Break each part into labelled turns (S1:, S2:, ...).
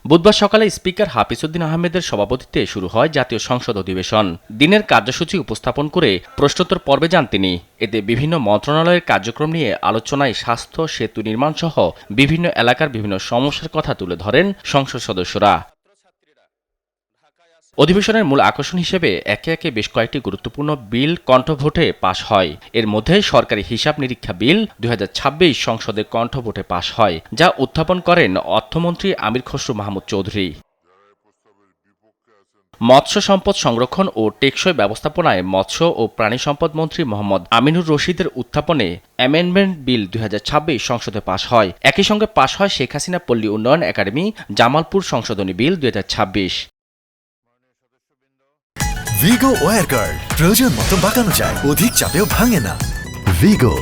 S1: বুধবার সকালে স্পিকার হাফিজ উদ্দিন আহমেদের সভাপতিত্বে শুরু হয় জাতীয় সংসদ অধিবেশন। দিনের কার্যসূচি উপস্থাপন করে প্রশ্নোত্তর পর্বে যান তিনি। এতে বিভিন্ন মন্ত্রণালয়ের কার্যক্রম নিয়ে আলোচনায় স্বাস্থ্য, সেতু নির্মাণ সহ বিভিন্ন এলাকার বিভিন্ন সমস্যার কথা তুলে ধরেন সংসদ সদস্যরা। অধিবেশনের মূল আকর্ষণ হিসেবে একে একে বেশ কয়েকটি গুরুত্বপূর্ণ বিল কণ্ঠভোটে পাশ হয়। এর মধ্যে সরকারি হিসাব নিরীক্ষা বিল ২০২৬ সংসদে কণ্ঠভোটে পাশ হয়, যা উত্থাপন করেন অর্থমন্ত্রী আমির খসরু মাহমুদ চৌধুরী। মৎস্য সম্পদ সংরক্ষণ ও টেকসই ব্যবস্থাপনায় মৎস্য ও প্রাণী সম্পদ মন্ত্রী মোহাম্মদ আমিনুর রশিদের উত্থাপনে অ্যামেন্ডমেন্ট বিল ২০২৬ সংসদে পাশ হয়। একই সঙ্গে পাশ হয় শেখ হাসিনা পল্লী উন্নয়ন একাডেমি জামালপুর সংশোধনী বিল ২০২৬।
S2: ভিগো ওয়্যার গার্ড প্রয়োজন মতো বাঁকানো যায়, অধিক চাপেও ভাঙে না। ভিগো।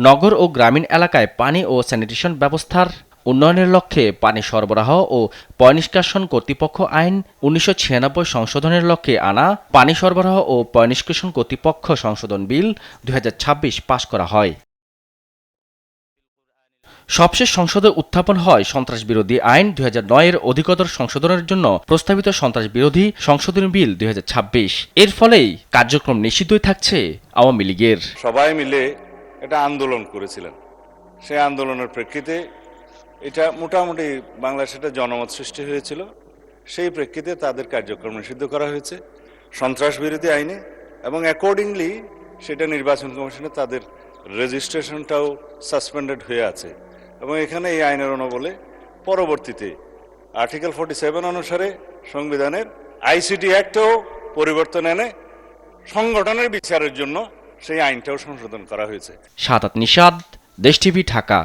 S1: নগর ও গ্রামীণ এলাকায় পানি ও স্যানিটেশন ব্যবস্থার উন্নয়নের লক্ষ্যে পানি সরবরাহ ও পয়ঃনিষ্কাশন কর্তৃপক্ষ আইন ১৯৯৬ সংশোধনের লক্ষ্যে আনা পানি সরবরাহ ও পয়ঃনিষ্কাশন কর্তৃপক্ষ সংশোধন বিল ২০২৬ পাশ করা হয়। সবশেষ সংসদে উত্থাপন হয় সন্ত্রাসবিরোধী আইন ২০০৯ এর অধিকতর সংশোধনের জন্য প্রস্তাবিত সন্ত্রাসবিরোধী সংশোধনী বিল ২০২৬। এর ফলেই কার্যক্রম নিষিদ্ধই থাকছে আওয়ামী লীগের।
S3: সবাই মিলে একটা আন্দোলন করেছিলেন। সেই আন্দোলনের প্রেক্ষিতে এটা মোটামুটি বাংলাদেশে একটা জনমত সৃষ্টি হয়েছিল। সেই প্রেক্ষিতে তাদের কার্যক্রম নিষিদ্ধ করা হয়েছে সন্ত্রাস বিরোধী আইনে, এবং অ্যাকর্ডিংলি সেটা নির্বাচন কমিশনে তাদের রেজিস্ট্রেশনটাও সাসপেন্ডেড হয়ে আছে। এবং এখানে এই আইনের অনুবলে পরবর্তীতে আর্টিকেল 47 অনুসারে সংবিধানের আইসিটি অ্যাক্টেও পরিবর্তন এনে সংগঠনের বিচারের জন্য সেই আইনটাও সংশোধন করা হয়েছে।
S1: সাদাত নিশাদ, দেশ টিভি, ঢাকা।